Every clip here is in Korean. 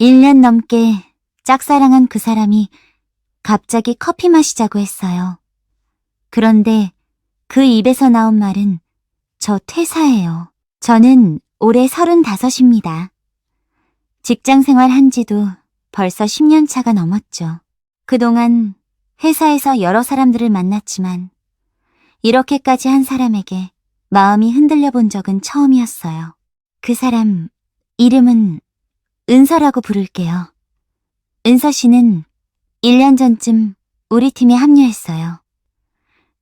1년 넘게 짝사랑한 그 사람이 갑자기 커피 마시자고 했어요. 그런데 그 입에서 나온 말은 저 퇴사해요. 저는 올해 35입니다. 직장 생활 한 지도 벌써 10년 차가 넘었죠. 그동안 회사에서 여러 사람들을 만났지만 이렇게까지 한 사람에게 마음이 흔들려 본 적은 처음이었어요. 그 사람 이름은 은서라고 부를게요. 은서 씨는 1년 전쯤 우리 팀에 합류했어요.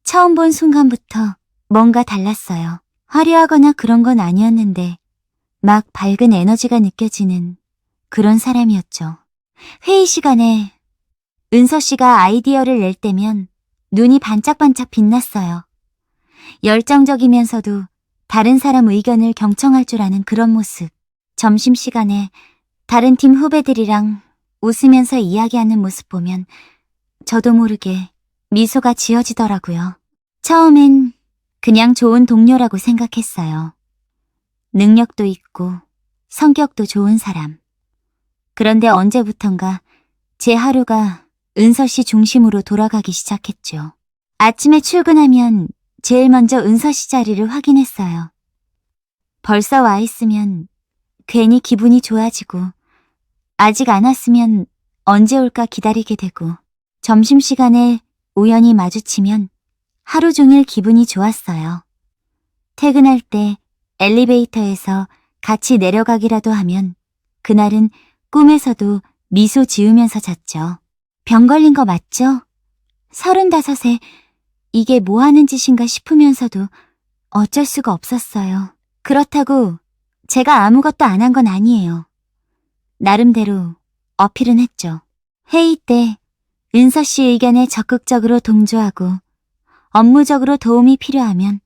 처음 본 순간부터 뭔가 달랐어요. 화려하거나 그런 건 아니었는데 막 밝은 에너지가 느껴지는 그런 사람이었죠. 회의 시간에 은서 씨가 아이디어를 낼 때면 눈이 반짝반짝 빛났어요. 열정적이면서도 다른 사람 의견을 경청할 줄 아는 그런 모습. 점심시간에 다른 팀 후배들이랑 웃으면서 이야기하는 모습 보면 저도 모르게 미소가 지어지더라고요. 처음엔 그냥 좋은 동료라고 생각했어요. 능력도 있고 성격도 좋은 사람. 그런데 언제부턴가 제 하루가 은서 씨 중심으로 돌아가기 시작했죠. 아침에 출근하면 제일 먼저 은서 씨 자리를 확인했어요. 벌써 와 있으면 괜히 기분이 좋아지고 아직 안 왔으면 언제 올까 기다리게 되고 점심시간에 우연히 마주치면 하루 종일 기분이 좋았어요. 퇴근할 때 엘리베이터에서 같이 내려가기라도 하면 그날은 꿈에서도 미소 지으면서 잤죠. 병 걸린 거 맞죠? 35에 이게 뭐 하는 짓인가 싶으면서도 어쩔 수가 없었어요. 그렇다고 제가 아무것도 안 한 건 아니에요. 나름대로 어필은 했죠. 회의 때 은서 씨 의견에 적극적으로 동조하고 업무적으로 도움이 필요하면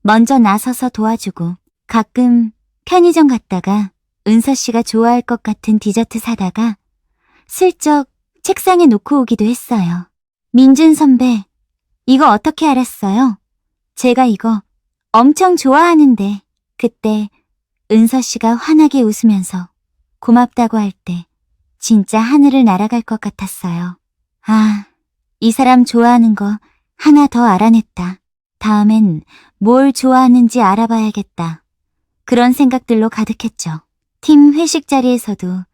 먼저 나서서 도와주고 가끔 편의점 갔다가 은서 씨가 좋아할 것 같은 디저트 사다가 슬쩍 책상에 놓고 오기도 했어요. 민준 선배, 이거 어떻게 알았어요? 제가 이거 엄청 좋아하는데. 그때 은서 씨가 환하게 웃으면서 고맙다고 할 때 진짜 하늘을 날아갈 것 같았어요. 아, 이 사람 좋아하는 거 하나 더 알아냈다. 다음엔 뭘 좋아하는지 알아봐야겠다. 그런 생각들로 가득했죠. 팀 회식 자리에서도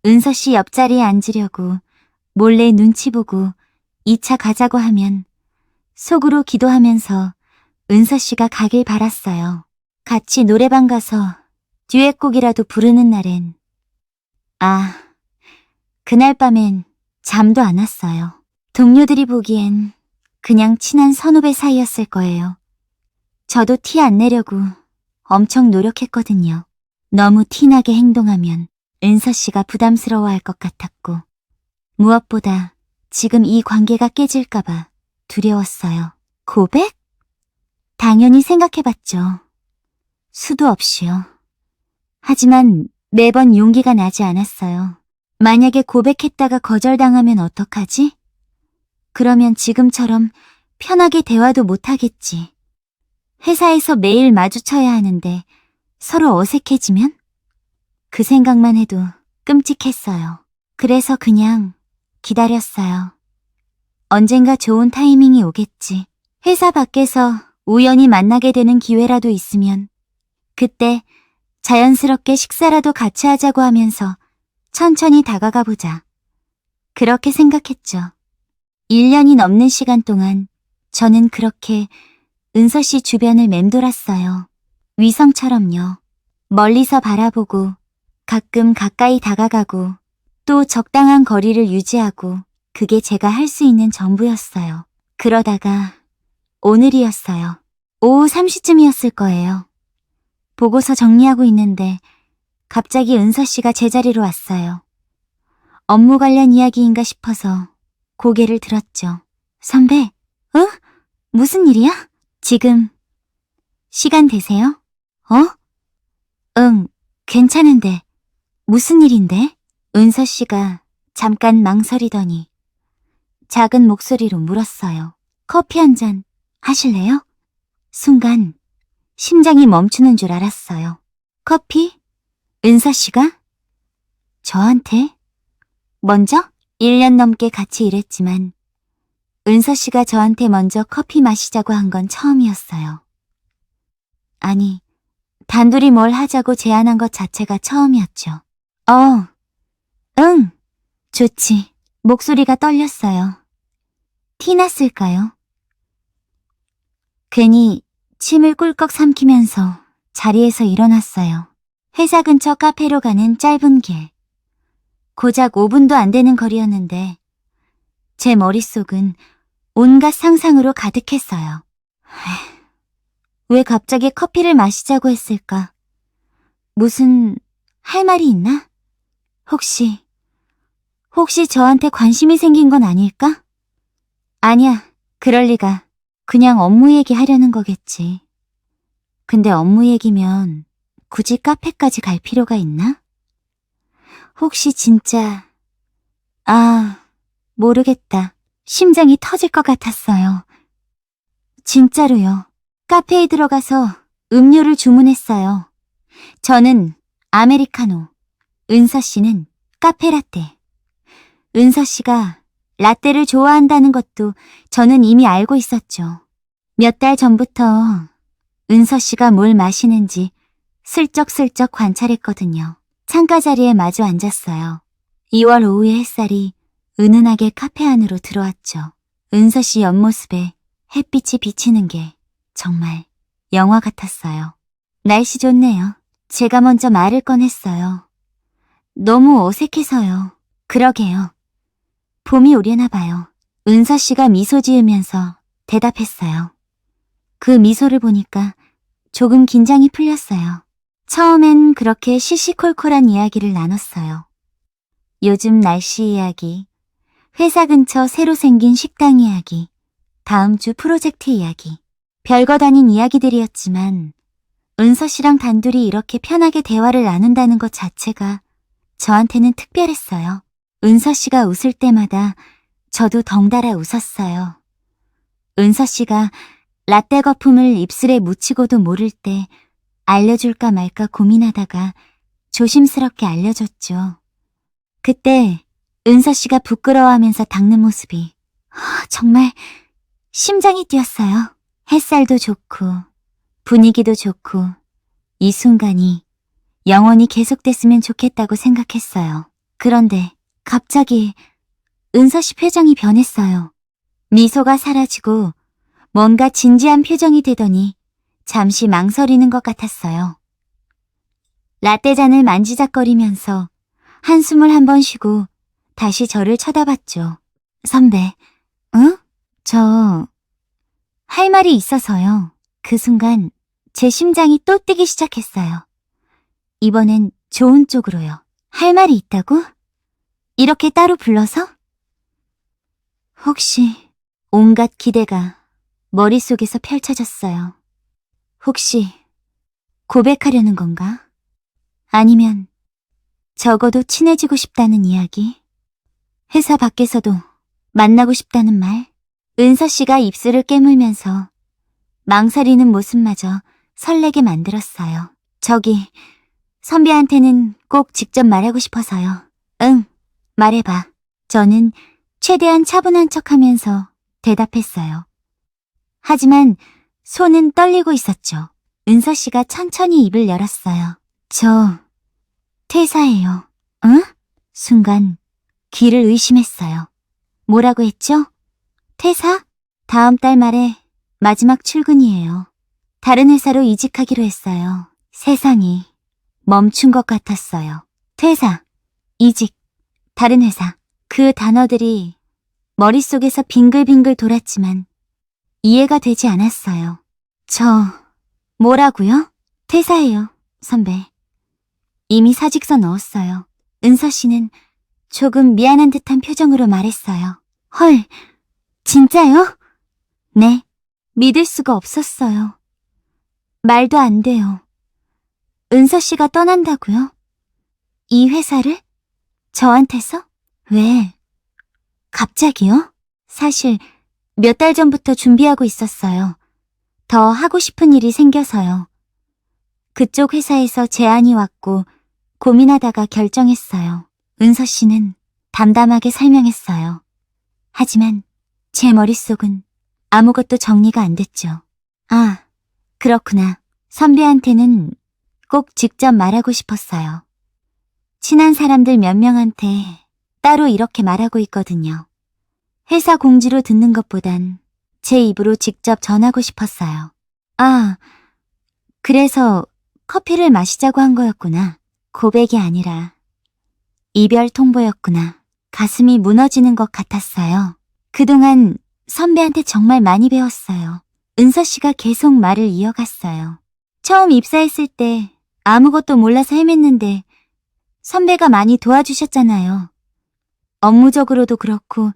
은서 씨 옆자리에 앉으려고 몰래 눈치 보고 2차 가자고 하면 속으로 기도하면서 은서 씨가 가길 바랐어요. 같이 노래방 가서 듀엣곡이라도 부르는 날엔 그날 밤엔 잠도 안 왔어요. 동료들이 보기엔 그냥 친한 선후배 사이였을 거예요. 저도 티 안 내려고 엄청 노력했거든요. 너무 티나게 행동하면 은서 씨가 부담스러워할 것 같았고 무엇보다 지금 이 관계가 깨질까봐 두려웠어요. 고백? 당연히 생각해봤죠. 수도 없이요. 하지만 매번 용기가 나지 않았어요. 만약에 고백했다가 거절당하면 어떡하지? 그러면 지금처럼 편하게 대화도 못하겠지. 회사에서 매일 마주쳐야 하는데 서로 어색해지면? 그 생각만 해도 끔찍했어요. 그래서 그냥 기다렸어요. 언젠가 좋은 타이밍이 오겠지. 회사 밖에서 우연히 만나게 되는 기회라도 있으면 그때 자연스럽게 식사라도 같이 하자고 하면서 천천히 다가가 보자. 그렇게 생각했죠. 1년이 넘는 시간 동안 저는 그렇게 은서 씨 주변을 맴돌았어요. 위성처럼요. 멀리서 바라보고 가끔 가까이 다가가고 또 적당한 거리를 유지하고 그게 제가 할 수 있는 전부였어요. 그러다가 오늘이었어요. 오후 3시쯤이었을 거예요. 보고서 정리하고 있는데 갑자기 은서 씨가 제자리로 왔어요. 업무 관련 이야기인가 싶어서 고개를 들었죠. 선배, 무슨 일이야? 지금 시간 되세요? 응, 괜찮은데 무슨 일인데? 은서 씨가 잠깐 망설이더니 작은 목소리로 물었어요. 커피 한 잔 하실래요? 순간 심장이 멈추는 줄 알았어요. 커피? 은서 씨가? 저한테? 먼저 1년 넘게 같이 일했지만 은서 씨가 저한테 먼저 커피 마시자고 한 건 처음이었어요. 아니, 단둘이 뭘 하자고 제안한 것 자체가 처음이었죠. 응, 좋지. 목소리가 떨렸어요. 티났을까요? 괜히 침을 꿀꺽 삼키면서 자리에서 일어났어요. 회사 근처 카페로 가는 짧은 길. 고작 5분도 안 되는 거리였는데 제 머릿속은 온갖 상상으로 가득했어요. 왜 갑자기 커피를 마시자고 했을까? 무슨 할 말이 있나? 혹시 저한테 관심이 생긴 건 아닐까? 아니야, 그럴 리가. 그냥 업무 얘기하려는 거겠지. 근데 업무 얘기면 굳이 카페까지 갈 필요가 있나? 혹시 진짜... 모르겠다. 심장이 터질 것 같았어요. 진짜로요. 카페에 들어가서 음료를 주문했어요. 저는 아메리카노, 은서 씨는 카페라떼. 은서 씨가 라떼를 좋아한다는 것도 저는 이미 알고 있었죠. 몇 달 전부터 은서 씨가 뭘 마시는지 슬쩍슬쩍 관찰했거든요. 창가 자리에 마주 앉았어요. 2월 오후의 햇살이 은은하게 카페 안으로 들어왔죠. 은서 씨 옆모습에 햇빛이 비치는 게 정말 영화 같았어요. 날씨 좋네요. 제가 먼저 말을 꺼냈어요. 너무 어색해서요. 그러게요. 봄이 오려나 봐요. 은서 씨가 미소 지으면서 대답했어요. 그 미소를 보니까 조금 긴장이 풀렸어요. 처음엔 그렇게 시시콜콜한 이야기를 나눴어요. 요즘 날씨 이야기, 회사 근처 새로 생긴 식당 이야기, 다음 주 프로젝트 이야기. 별것 아닌 이야기들이었지만 은서 씨랑 단둘이 이렇게 편하게 대화를 나눈다는 것 자체가 저한테는 특별했어요. 은서 씨가 웃을 때마다 저도 덩달아 웃었어요. 은서 씨가 라떼 거품을 입술에 묻히고도 모를 때 알려줄까 말까 고민하다가 조심스럽게 알려줬죠. 그때 은서 씨가 부끄러워하면서 닦는 모습이 정말 심장이 뛰었어요. 햇살도 좋고 분위기도 좋고 이 순간이 영원히 계속됐으면 좋겠다고 생각했어요. 그런데 갑자기 은서 씨 표정이 변했어요. 미소가 사라지고 뭔가 진지한 표정이 되더니 잠시 망설이는 것 같았어요. 라떼잔을 만지작거리면서 한숨을 한 번 쉬고 다시 저를 쳐다봤죠. 선배, 응? 저... 할 말이 있어서요. 그 순간 제 심장이 또 뛰기 시작했어요. 이번엔 좋은 쪽으로요. 할 말이 있다고? 이렇게 따로 불러서? 혹시 온갖 기대가 머릿속에서 펼쳐졌어요. 혹시 고백하려는 건가? 아니면 적어도 친해지고 싶다는 이야기? 회사 밖에서도 만나고 싶다는 말? 은서 씨가 입술을 깨물면서 망설이는 모습마저 설레게 만들었어요. 저기, 선배한테는 꼭 직접 말하고 싶어서요. 응, 말해봐. 저는 최대한 차분한 척하면서 대답했어요. 하지만 손은 떨리고 있었죠. 은서 씨가 천천히 입을 열었어요. 저 퇴사해요. 응? 순간 귀를 의심했어요. 뭐라고 했죠? 퇴사? 다음 달 말에 마지막 출근이에요. 다른 회사로 이직하기로 했어요. 세상이 멈춘 것 같았어요. 퇴사, 이직, 다른 회사. 그 단어들이 머릿속에서 빙글빙글 돌았지만 이해가 되지 않았어요. 뭐라고요? 퇴사해요, 선배. 이미 사직서 넣었어요. 은서 씨는 조금 미안한 듯한 표정으로 말했어요. 헐, 진짜요? 네, 믿을 수가 없었어요. 말도 안 돼요. 은서 씨가 떠난다고요? 이 회사를? 저한테서? 왜? 갑자기요? 사실 몇 달 전부터 준비하고 있었어요. 더 하고 싶은 일이 생겨서요. 그쪽 회사에서 제안이 왔고 고민하다가 결정했어요. 은서 씨는 담담하게 설명했어요. 하지만 제 머릿속은 아무것도 정리가 안 됐죠. 아, 그렇구나. 선배한테는 꼭 직접 말하고 싶었어요. 친한 사람들 몇 명한테 따로 이렇게 말하고 있거든요. 회사 공지로 듣는 것보단 제 입으로 직접 전하고 싶었어요. 아, 그래서 커피를 마시자고 한 거였구나. 고백이 아니라 이별 통보였구나. 가슴이 무너지는 것 같았어요. 그동안 선배한테 정말 많이 배웠어요. 은서 씨가 계속 말을 이어갔어요. 처음 입사했을 때 아무것도 몰라서 헤맸는데 선배가 많이 도와주셨잖아요. 업무적으로도 그렇고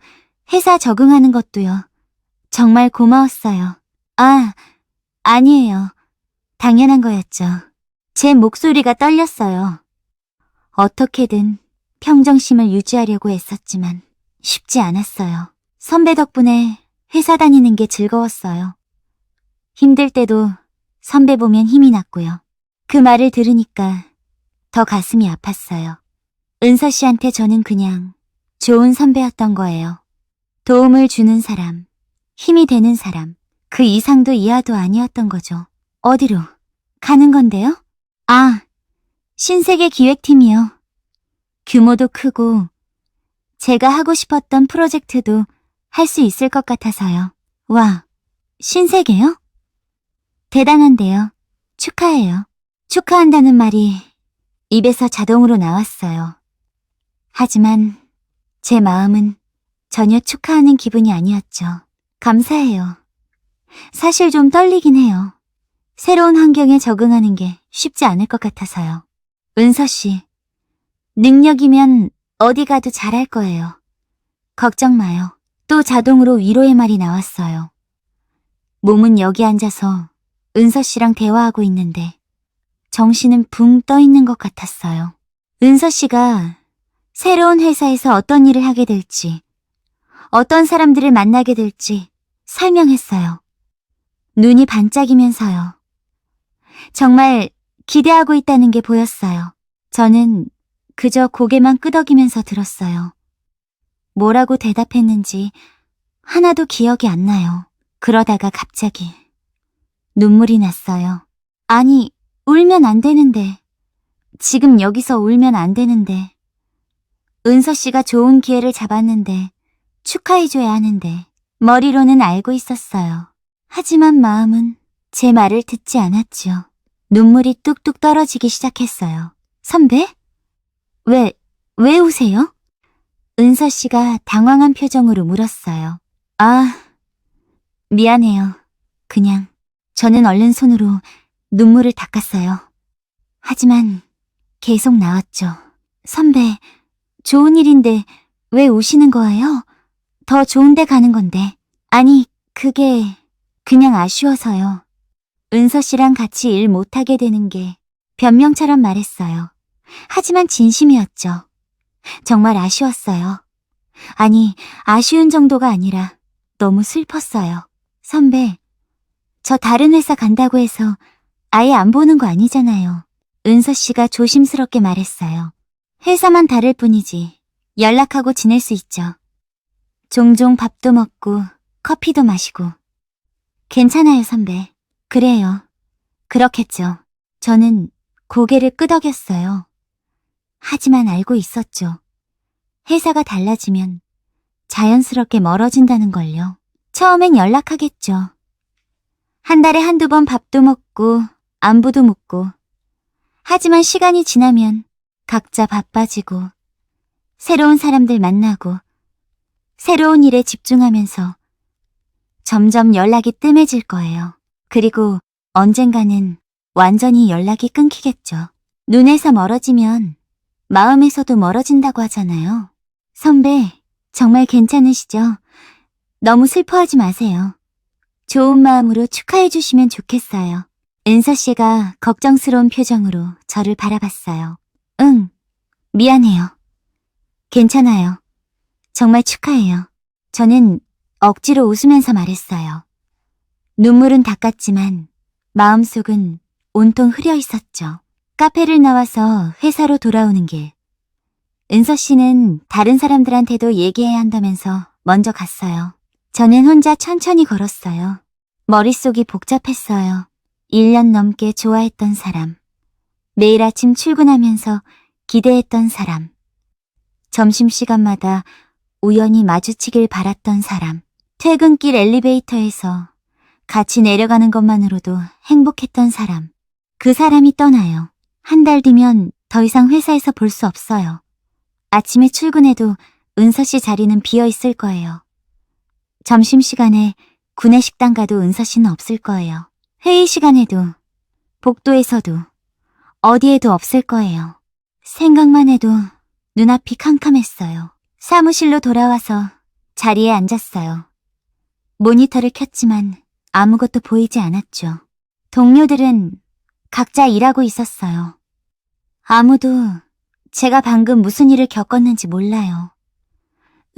회사 적응하는 것도요. 정말 고마웠어요. 아, 아니에요. 당연한 거였죠. 제 목소리가 떨렸어요. 어떻게든 평정심을 유지하려고 애썼지만 쉽지 않았어요. 선배 덕분에 회사 다니는 게 즐거웠어요. 힘들 때도 선배 보면 힘이 났고요. 그 말을 들으니까 더 가슴이 아팠어요. 은서 씨한테 저는 그냥 좋은 선배였던 거예요. 도움을 주는 사람, 힘이 되는 사람, 그 이상도 이하도 아니었던 거죠. 어디로 가는 건데요? 아, 신세계 기획팀이요. 규모도 크고 제가 하고 싶었던 프로젝트도 할 수 있을 것 같아서요. 와, 신세계요? 대단한데요. 축하해요. 축하한다는 말이 입에서 자동으로 나왔어요. 하지만 제 마음은 전혀 축하하는 기분이 아니었죠. 감사해요. 사실 좀 떨리긴 해요. 새로운 환경에 적응하는 게 쉽지 않을 것 같아서요. 은서 씨, 능력이면 어디 가도 잘할 거예요. 걱정 마요. 또 자동으로 위로의 말이 나왔어요. 몸은 여기 앉아서 은서 씨랑 대화하고 있는데 정신은 붕 떠 있는 것 같았어요. 은서 씨가 새로운 회사에서 어떤 일을 하게 될지, 어떤 사람들을 만나게 될지 설명했어요. 눈이 반짝이면서요. 정말 기대하고 있다는 게 보였어요. 저는 그저 고개만 끄덕이면서 들었어요. 뭐라고 대답했는지 하나도 기억이 안 나요. 그러다가 갑자기 눈물이 났어요. 아니, 울면 안 되는데. 지금 여기서 울면 안 되는데. 은서 씨가 좋은 기회를 잡았는데 축하해줘야 하는데 머리로는 알고 있었어요. 하지만 마음은 제 말을 듣지 않았죠. 눈물이 뚝뚝 떨어지기 시작했어요. 선배? 왜 우세요? 은서 씨가 당황한 표정으로 물었어요. 아, 미안해요. 그냥 저는 얼른 손으로 눈물을 닦았어요. 하지만 계속 나왔죠. 선배, 좋은 일인데 왜 우시는 거예요? 더 좋은 데 가는 건데. 아니, 그게 그냥 아쉬워서요. 은서 씨랑 같이 일 못하게 되는 게 변명처럼 말했어요. 하지만 진심이었죠. 정말 아쉬웠어요. 아니, 아쉬운 정도가 아니라 너무 슬펐어요. 선배, 저 다른 회사 간다고 해서 아예 안 보는 거 아니잖아요. 은서 씨가 조심스럽게 말했어요. 회사만 다를 뿐이지 연락하고 지낼 수 있죠. 종종 밥도 먹고 커피도 마시고. 괜찮아요, 선배. 그래요. 그렇겠죠. 저는 고개를 끄덕였어요. 하지만 알고 있었죠. 회사가 달라지면 자연스럽게 멀어진다는 걸요. 처음엔 연락하겠죠. 한 달에 한두 번 밥도 먹고 안부도 묻고. 하지만 시간이 지나면 각자 바빠지고 새로운 사람들 만나고 새로운 일에 집중하면서 점점 연락이 뜸해질 거예요. 그리고 언젠가는 완전히 연락이 끊기겠죠. 눈에서 멀어지면 마음에서도 멀어진다고 하잖아요. 선배, 정말 괜찮으시죠? 너무 슬퍼하지 마세요. 좋은 마음으로 축하해 주시면 좋겠어요. 은서 씨가 걱정스러운 표정으로 저를 바라봤어요. 응, 미안해요. 괜찮아요. 정말 축하해요. 저는 억지로 웃으면서 말했어요. 눈물은 닦았지만 마음속은 온통 흐려 있었죠. 카페를 나와서 회사로 돌아오는 길. 은서 씨는 다른 사람들한테도 얘기해야 한다면서 먼저 갔어요. 저는 혼자 천천히 걸었어요. 머릿속이 복잡했어요. 1년 넘게 좋아했던 사람. 매일 아침 출근하면서 기대했던 사람. 점심시간마다 우연히 마주치길 바랐던 사람. 퇴근길 엘리베이터에서 같이 내려가는 것만으로도 행복했던 사람. 그 사람이 떠나요. 한 달 뒤면 더 이상 회사에서 볼 수 없어요. 아침에 출근해도 은서 씨 자리는 비어 있을 거예요. 점심시간에 구내식당 가도 은서 씨는 없을 거예요. 회의 시간에도, 복도에서도, 어디에도 없을 거예요. 생각만 해도 눈앞이 캄캄했어요. 사무실로 돌아와서 자리에 앉았어요. 모니터를 켰지만 아무것도 보이지 않았죠. 동료들은 각자 일하고 있었어요. 아무도 제가 방금 무슨 일을 겪었는지 몰라요.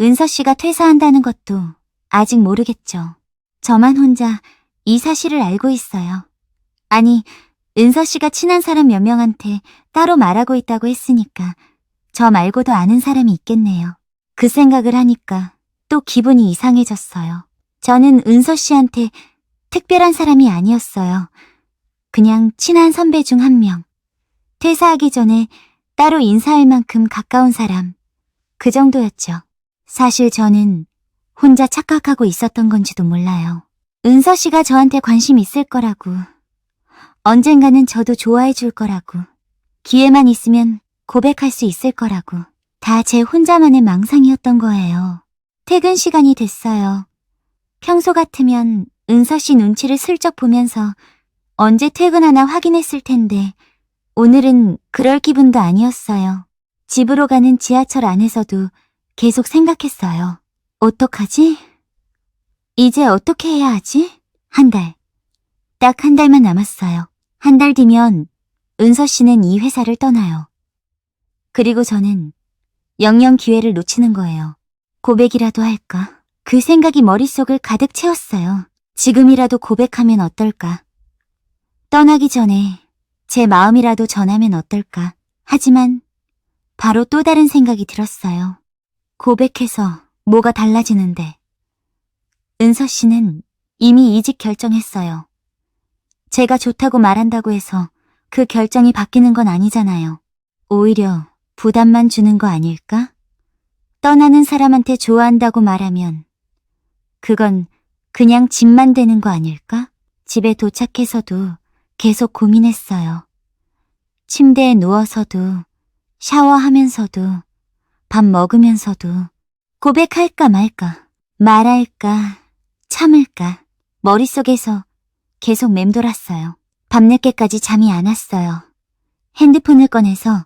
은서 씨가 퇴사한다는 것도 아직 모르겠죠. 저만 혼자 이 사실을 알고 있어요. 아니, 은서 씨가 친한 사람 몇 명한테 따로 말하고 있다고 했으니까 저 말고도 아는 사람이 있겠네요. 그 생각을 하니까 또 기분이 이상해졌어요. 저는 은서 씨한테 특별한 사람이 아니었어요. 그냥 친한 선배 중 한 명. 퇴사하기 전에 따로 인사할 만큼 가까운 사람. 그 정도였죠. 사실 저는 혼자 착각하고 있었던 건지도 몰라요. 은서 씨가 저한테 관심 있을 거라고. 언젠가는 저도 좋아해 줄 거라고. 기회만 있으면 고백할 수 있을 거라고. 다 제 혼자만의 망상이었던 거예요. 퇴근 시간이 됐어요. 평소 같으면 은서 씨 눈치를 슬쩍 보면서 언제 퇴근하나 확인했을 텐데 오늘은 그럴 기분도 아니었어요. 집으로 가는 지하철 안에서도 계속 생각했어요. 어떡하지? 이제 어떻게 해야 하지? 한 달. 딱 한 달만 남았어요. 한 달 뒤면 은서 씨는 이 회사를 떠나요. 그리고 저는 영영 기회를 놓치는 거예요. 고백이라도 할까? 그 생각이 머릿속을 가득 채웠어요. 지금이라도 고백하면 어떨까? 떠나기 전에 제 마음이라도 전하면 어떨까? 하지만 바로 또 다른 생각이 들었어요. 고백해서 뭐가 달라지는데. 은서 씨는 이미 이직 결정했어요. 제가 좋다고 말한다고 해서 그 결정이 바뀌는 건 아니잖아요. 오히려 부담만 주는 거 아닐까? 떠나는 사람한테 좋아한다고 말하면 그건 그냥 짐만 되는 거 아닐까? 집에 도착해서도 계속 고민했어요. 침대에 누워서도, 샤워하면서도, 밥 먹으면서도 고백할까 말까, 말할까, 참을까 머릿속에서 계속 맴돌았어요. 밤늦게까지 잠이 안 왔어요. 핸드폰을 꺼내서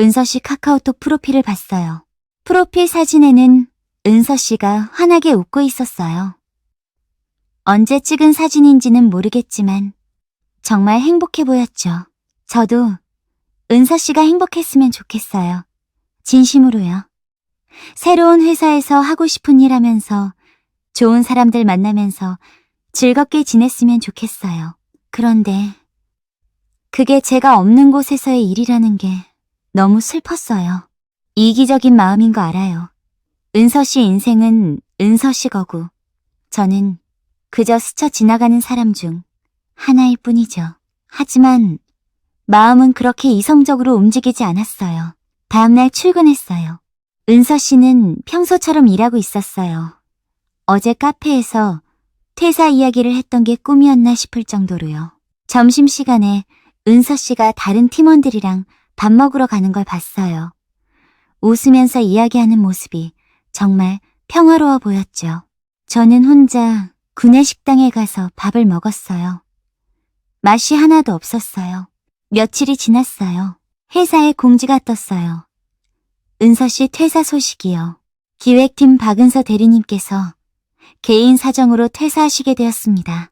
은서 씨 카카오톡 프로필을 봤어요. 프로필 사진에는 은서 씨가 환하게 웃고 있었어요. 언제 찍은 사진인지는 모르겠지만 정말 행복해 보였죠. 저도 은서 씨가 행복했으면 좋겠어요. 진심으로요. 새로운 회사에서 하고 싶은 일 하면서 좋은 사람들 만나면서 즐겁게 지냈으면 좋겠어요. 그런데 그게 제가 없는 곳에서의 일이라는 게 너무 슬펐어요. 이기적인 마음인 거 알아요. 은서 씨 인생은 은서 씨 거고 저는 그저 스쳐 지나가는 사람 중 하나일 뿐이죠. 하지만 마음은 그렇게 이성적으로 움직이지 않았어요. 다음날 출근했어요. 은서 씨는 평소처럼 일하고 있었어요. 어제 카페에서 퇴사 이야기를 했던 게 꿈이었나 싶을 정도로요. 점심시간에 은서 씨가 다른 팀원들이랑 밥 먹으러 가는 걸 봤어요. 웃으면서 이야기하는 모습이 정말 평화로워 보였죠. 저는 혼자 구내식당에 가서 밥을 먹었어요. 맛이 하나도 없었어요. 며칠이 지났어요. 회사에 공지가 떴어요. 은서 씨 퇴사 소식이요. 기획팀 박은서 대리님께서 개인 사정으로 퇴사하시게 되었습니다.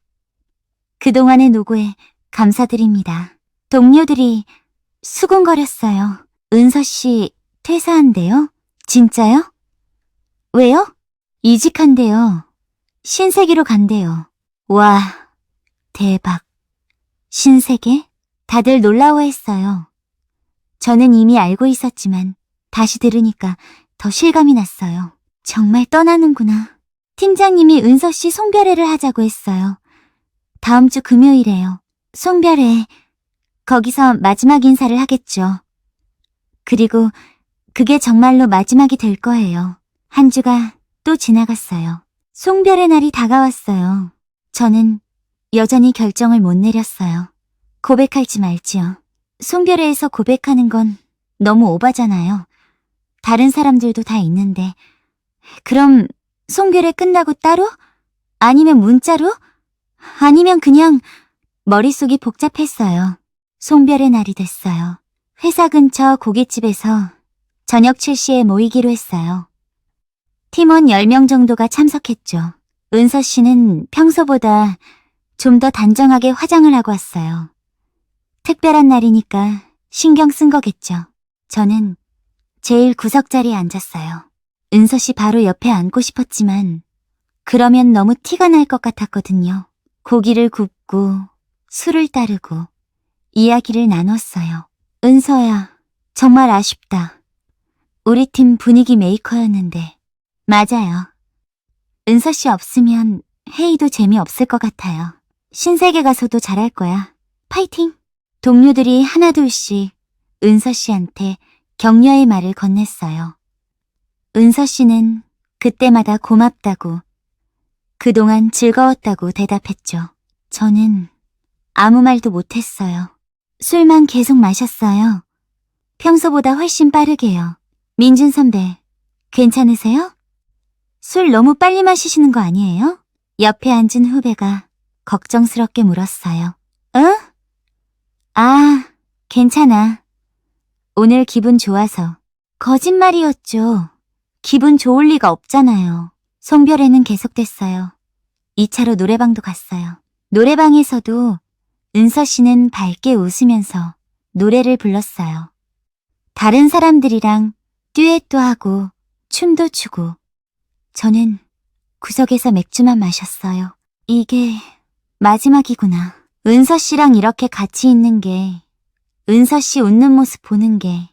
그동안의 노고에 감사드립니다. 동료들이 수군거렸어요. 은서 씨 퇴사한대요? 진짜요? 왜요? 이직한대요. 신세계로 간대요. 와, 대박. 신세계? 다들 놀라워했어요. 저는 이미 알고 있었지만 다시 들으니까 더 실감이 났어요. 정말 떠나는구나. 팀장님이 은서 씨 송별회를 하자고 했어요. 다음 주 금요일에요. 송별회. 거기서 마지막 인사를 하겠죠. 그리고 그게 정말로 마지막이 될 거예요. 한 주가 또 지나갔어요. 송별회 날이 다가왔어요. 저는 여전히 결정을 못 내렸어요. 고백할지 말지요. 송별회에서 고백하는 건 너무 오바잖아요. 다른 사람들도 다 있는데. 그럼 송별회 끝나고 따로? 아니면 문자로? 아니면 그냥 머릿속이 복잡했어요. 송별회 날이 됐어요. 회사 근처 고깃집에서 저녁 7시에 모이기로 했어요. 팀원 10명 정도가 참석했죠. 은서 씨는 평소보다 좀 더 단정하게 화장을 하고 왔어요. 특별한 날이니까 신경 쓴 거겠죠. 저는 제일 구석 자리에 앉았어요. 은서 씨 바로 옆에 앉고 싶었지만 그러면 너무 티가 날 것 같았거든요. 고기를 굽고 술을 따르고 이야기를 나눴어요. 은서야, 정말 아쉽다. 우리 팀 분위기 메이커였는데. 맞아요. 은서 씨 없으면 회의도 재미없을 것 같아요. 신세계 가서도 잘할 거야. 파이팅! 동료들이 하나둘씩 은서 씨한테 격려의 말을 건넸어요. 은서 씨는 그때마다 고맙다고, 그동안 즐거웠다고 대답했죠. 저는 아무 말도 못했어요. 술만 계속 마셨어요. 평소보다 훨씬 빠르게요. 민준 선배, 괜찮으세요? 술 너무 빨리 마시시는 거 아니에요? 옆에 앉은 후배가 걱정스럽게 물었어요. 응? 아, 괜찮아. 오늘 기분 좋아서. 거짓말이었죠. 기분 좋을 리가 없잖아요. 송별회는 계속됐어요. 2차로 노래방도 갔어요. 노래방에서도 은서 씨는 밝게 웃으면서 노래를 불렀어요. 다른 사람들이랑 듀엣도 하고 춤도 추고 저는 구석에서 맥주만 마셨어요. 이게 마지막이구나. 은서 씨랑 이렇게 같이 있는 게, 은서 씨 웃는 모습 보는 게,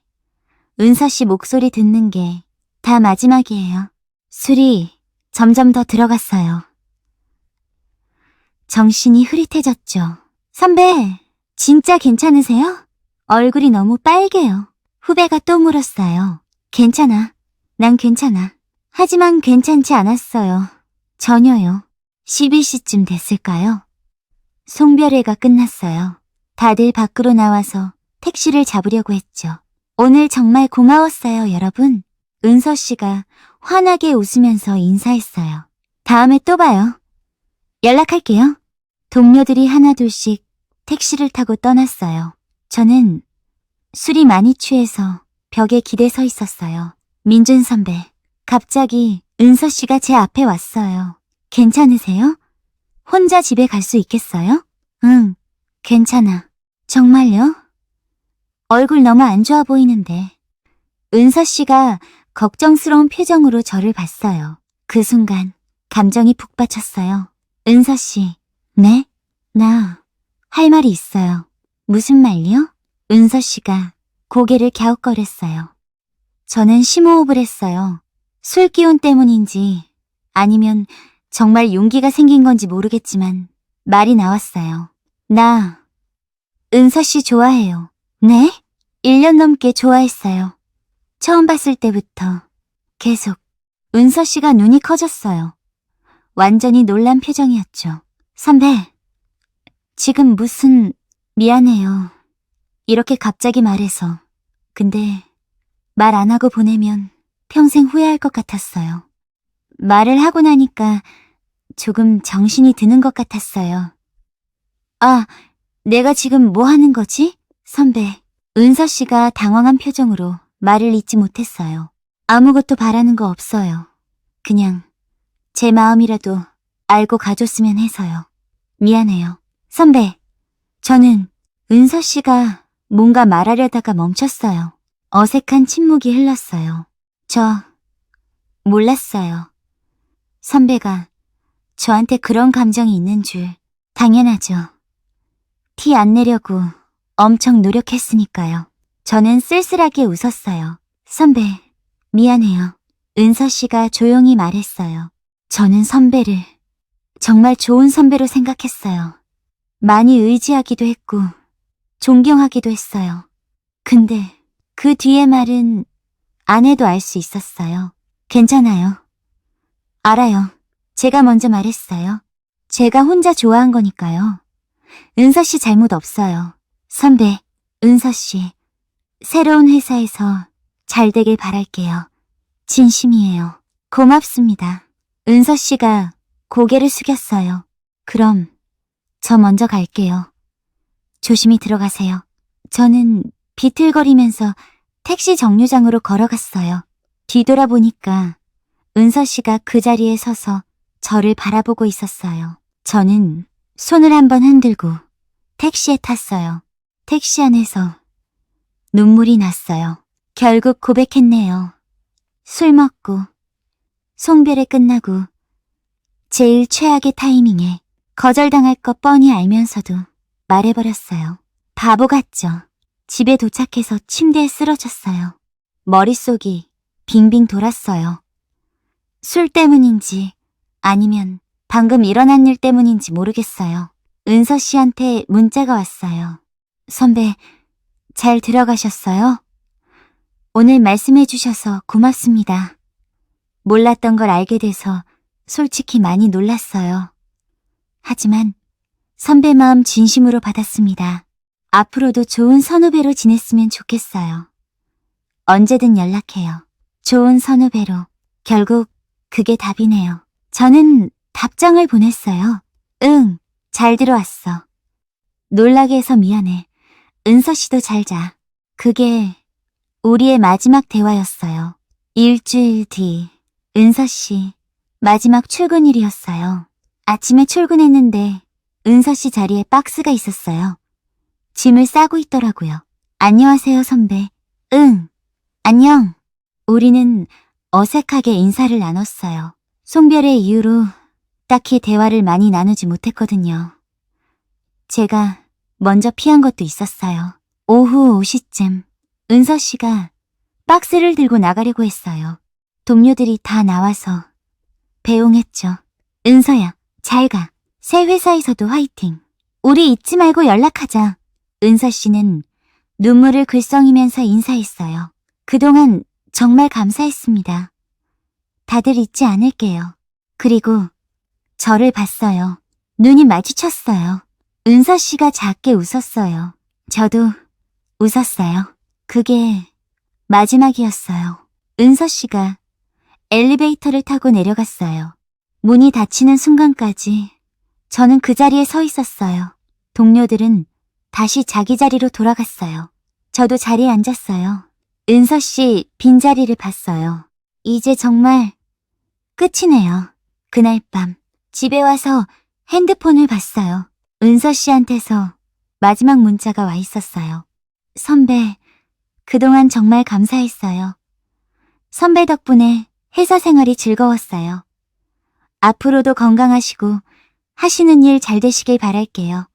은서 씨 목소리 듣는 게 다 마지막이에요. 술이 점점 더 들어갔어요. 정신이 흐릿해졌죠. 선배, 진짜 괜찮으세요? 얼굴이 너무 빨개요. 후배가 또 물었어요. 괜찮아. 난 괜찮아. 하지만 괜찮지 않았어요. 전혀요. 12시쯤 됐을까요? 송별회가 끝났어요. 다들 밖으로 나와서 택시를 잡으려고 했죠. 오늘 정말 고마웠어요, 여러분. 은서 씨가 환하게 웃으면서 인사했어요. 다음에 또 봐요. 연락할게요. 동료들이 하나둘씩 택시를 타고 떠났어요. 저는 술이 많이 취해서 벽에 기대 서 있었어요. 민준 선배, 갑자기 은서 씨가 제 앞에 왔어요. 괜찮으세요? 혼자 집에 갈 수 있겠어요? 응, 괜찮아. 정말요? 얼굴 너무 안 좋아 보이는데. 은서 씨가 걱정스러운 표정으로 저를 봤어요. 그 순간 감정이 북받쳤어요. 은서 씨, 네? 나 할 말이 있어요. 무슨 말요? 은서 씨가 고개를 갸웃거렸어요. 저는 심호흡을 했어요. 술 기운 때문인지 아니면 정말 용기가 생긴 건지 모르겠지만 말이 나왔어요. 나 은서 씨 좋아해요. 네? 1년 넘게 좋아했어요. 처음 봤을 때부터 계속. 은서 씨가 눈이 커졌어요. 완전히 놀란 표정이었죠. 선배, 지금 미안해요. 이렇게 갑자기 말해서. 근데 말 안 하고 보내면 평생 후회할 것 같았어요. 말을 하고 나니까 조금 정신이 드는 것 같았어요. 아, 내가 지금 뭐 하는 거지? 선배, 은서 씨가 당황한 표정으로 말을 잇지 못했어요. 아무것도 바라는 거 없어요. 그냥 제 마음이라도 알고 가줬으면 해서요. 미안해요. 선배, 저는 은서 씨가 뭔가 말하려다가 멈췄어요. 어색한 침묵이 흘렀어요. 저 몰랐어요. 선배가 저한테 그런 감정이 있는 줄. 당연하죠. 티 안 내려고 엄청 노력했으니까요. 저는 쓸쓸하게 웃었어요. 선배, 미안해요. 은서 씨가 조용히 말했어요. 저는 선배를 정말 좋은 선배로 생각했어요. 많이 의지하기도 했고, 존경하기도 했어요. 근데 그 뒤의 말은 아내도 알 수 있었어요. 괜찮아요. 알아요. 제가 먼저 말했어요. 제가 혼자 좋아한 거니까요. 은서 씨 잘못 없어요. 선배, 은서 씨. 새로운 회사에서 잘 되길 바랄게요. 진심이에요. 고맙습니다. 은서 씨가 고개를 숙였어요. 그럼 저 먼저 갈게요. 조심히 들어가세요. 저는 비틀거리면서 택시 정류장으로 걸어갔어요. 뒤돌아보니까 은서 씨가 그 자리에 서서 저를 바라보고 있었어요. 저는 손을 한번 흔들고 택시에 탔어요. 택시 안에서 눈물이 났어요. 결국 고백했네요. 술 먹고 송별회 끝나고 제일 최악의 타이밍에 거절당할 거 뻔히 알면서도 말해버렸어요. 바보 같죠? 집에 도착해서 침대에 쓰러졌어요. 머릿속이 빙빙 돌았어요. 술 때문인지 아니면 방금 일어난 일 때문인지 모르겠어요. 은서 씨한테 문자가 왔어요. 선배, 잘 들어가셨어요? 오늘 말씀해 주셔서 고맙습니다. 몰랐던 걸 알게 돼서 솔직히 많이 놀랐어요. 하지만 선배 마음 진심으로 받았습니다. 앞으로도 좋은 선후배로 지냈으면 좋겠어요. 언제든 연락해요. 좋은 선후배로. 결국 그게 답이네요. 저는 답장을 보냈어요. 응, 잘 들어왔어. 놀라게 해서 미안해. 은서 씨도 잘 자. 그게 우리의 마지막 대화였어요. 일주일 뒤, 은서 씨 마지막 출근일이었어요. 아침에 출근했는데 은서 씨 자리에 박스가 있었어요. 짐을 싸고 있더라고요. 안녕하세요, 선배. 응, 안녕. 우리는 어색하게 인사를 나눴어요. 송별회 이후로 딱히 대화를 많이 나누지 못했거든요. 제가 먼저 피한 것도 있었어요. 오후 5시쯤 은서 씨가 박스를 들고 나가려고 했어요. 동료들이 다 나와서 배웅했죠. 은서야, 잘 가. 새 회사에서도 화이팅. 우리 잊지 말고 연락하자. 은서 씨는 눈물을 글썽이면서 인사했어요. 그동안 정말 감사했습니다. 다들 잊지 않을게요. 그리고 저를 봤어요. 눈이 마주쳤어요. 은서 씨가 작게 웃었어요. 저도 웃었어요. 그게 마지막이었어요. 은서 씨가 엘리베이터를 타고 내려갔어요. 문이 닫히는 순간까지 저는 그 자리에 서 있었어요. 동료들은 다시 자기 자리로 돌아갔어요. 저도 자리에 앉았어요. 은서 씨 빈자리를 봤어요. 이제 정말 끝이네요. 그날 밤 집에 와서 핸드폰을 봤어요. 은서 씨한테서 마지막 문자가 와 있었어요. 선배, 그동안 정말 감사했어요. 선배 덕분에 회사 생활이 즐거웠어요. 앞으로도 건강하시고 하시는 일 잘 되시길 바랄게요.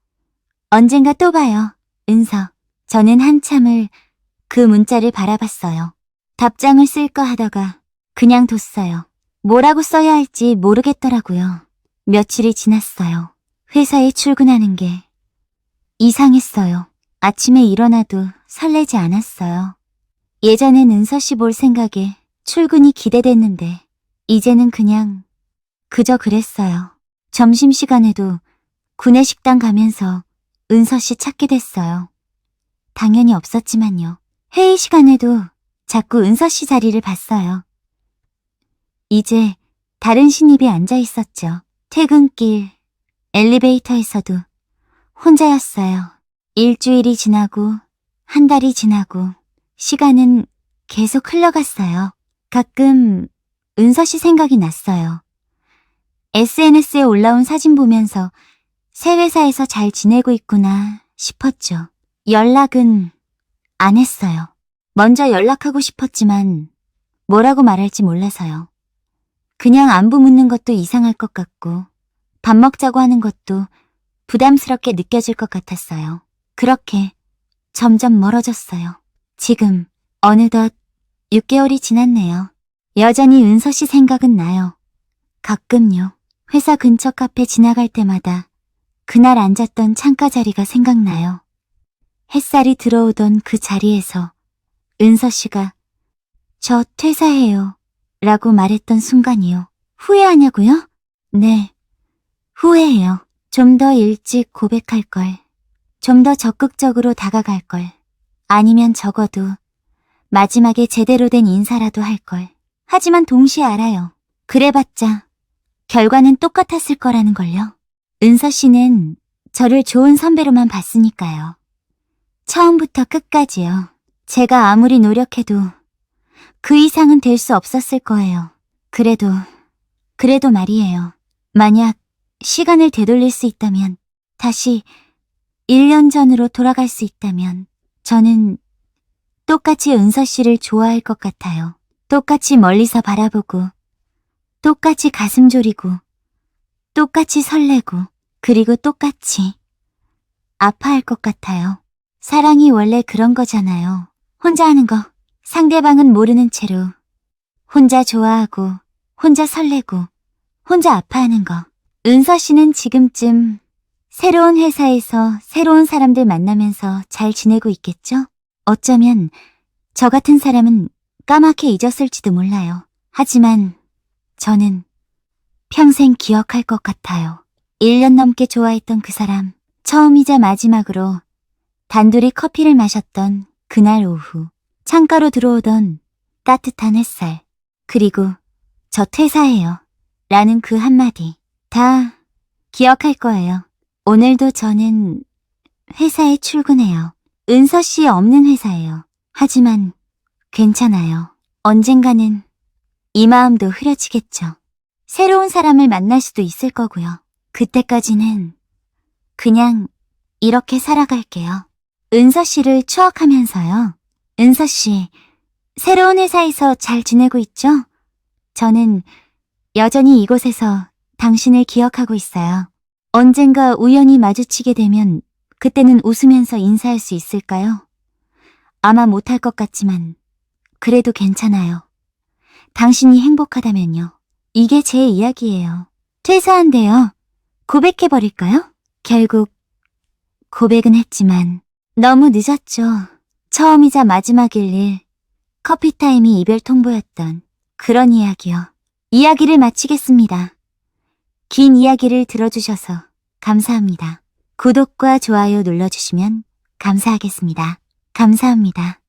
언젠가 또 봐요, 은서. 저는 한참을 그 문자를 바라봤어요. 답장을 쓸까 하다가 그냥 뒀어요. 뭐라고 써야 할지 모르겠더라고요. 며칠이 지났어요. 회사에 출근하는 게 이상했어요. 아침에 일어나도 설레지 않았어요. 예전엔 은서 씨 볼 생각에 출근이 기대됐는데 이제는 그냥 그저 그랬어요. 점심시간에도 구내식당 가면서 은서 씨 찾게 됐어요. 당연히 없었지만요. 회의 시간에도 자꾸 은서 씨 자리를 봤어요. 이제 다른 신입이 앉아 있었죠. 퇴근길 엘리베이터에서도 혼자였어요. 일주일이 지나고 한 달이 지나고 시간은 계속 흘러갔어요. 가끔 은서 씨 생각이 났어요. SNS에 올라온 사진 보면서 새 회사에서 잘 지내고 있구나 싶었죠. 연락은 안 했어요. 먼저 연락하고 싶었지만 뭐라고 말할지 몰라서요. 그냥 안부 묻는 것도 이상할 것 같고 밥 먹자고 하는 것도 부담스럽게 느껴질 것 같았어요. 그렇게 점점 멀어졌어요. 지금 어느덧 6개월이 지났네요. 여전히 은서 씨 생각은 나요. 가끔요. 회사 근처 카페 지나갈 때마다 그날 앉았던 창가 자리가 생각나요. 햇살이 들어오던 그 자리에서 은서 씨가 저 퇴사해요 라고 말했던 순간이요. 후회하냐고요? 네, 후회해요. 좀 더 일찍 고백할 걸. 좀 더 적극적으로 다가갈 걸. 아니면 적어도 마지막에 제대로 된 인사라도 할 걸. 하지만 동시에 알아요. 그래봤자 결과는 똑같았을 거라는 걸요. 은서 씨는 저를 좋은 선배로만 봤으니까요. 처음부터 끝까지요. 제가 아무리 노력해도 그 이상은 될 수 없었을 거예요. 그래도 말이에요. 만약 시간을 되돌릴 수 있다면, 다시 1년 전으로 돌아갈 수 있다면, 저는 똑같이 은서 씨를 좋아할 것 같아요. 똑같이 멀리서 바라보고, 똑같이 가슴 졸이고, 똑같이 설레고, 그리고 똑같이 아파할 것 같아요. 사랑이 원래 그런 거잖아요. 혼자 하는 거, 상대방은 모르는 채로 혼자 좋아하고, 혼자 설레고, 혼자 아파하는 거. 은서 씨는 지금쯤 새로운 회사에서 새로운 사람들 만나면서 잘 지내고 있겠죠? 어쩌면 저 같은 사람은 까맣게 잊었을지도 몰라요. 하지만 저는 평생 기억할 것 같아요. 1년 넘게 좋아했던 그 사람, 처음이자 마지막으로 단둘이 커피를 마셨던 그날 오후, 창가로 들어오던 따뜻한 햇살, 그리고 저 퇴사해요 라는 그 한마디, 다 기억할 거예요. 오늘도 저는 회사에 출근해요. 은서 씨 없는 회사예요. 하지만 괜찮아요. 언젠가는 이 마음도 흐려지겠죠. 새로운 사람을 만날 수도 있을 거고요. 그때까지는 그냥 이렇게 살아갈게요. 은서 씨를 추억하면서요. 은서 씨, 새로운 회사에서 잘 지내고 있죠? 저는 여전히 이곳에서 당신을 기억하고 있어요. 언젠가 우연히 마주치게 되면 그때는 웃으면서 인사할 수 있을까요? 아마 못할 것 같지만 그래도 괜찮아요. 당신이 행복하다면요. 이게 제 이야기예요. 퇴사한대요. 고백해버릴까요? 결국 고백은 했지만 너무 늦었죠. 처음이자 마지막일 일, 커피타임이 이별 통보였던 그런 이야기요. 이야기를 마치겠습니다. 긴 이야기를 들어주셔서 감사합니다. 구독과 좋아요 눌러주시면 감사하겠습니다. 감사합니다.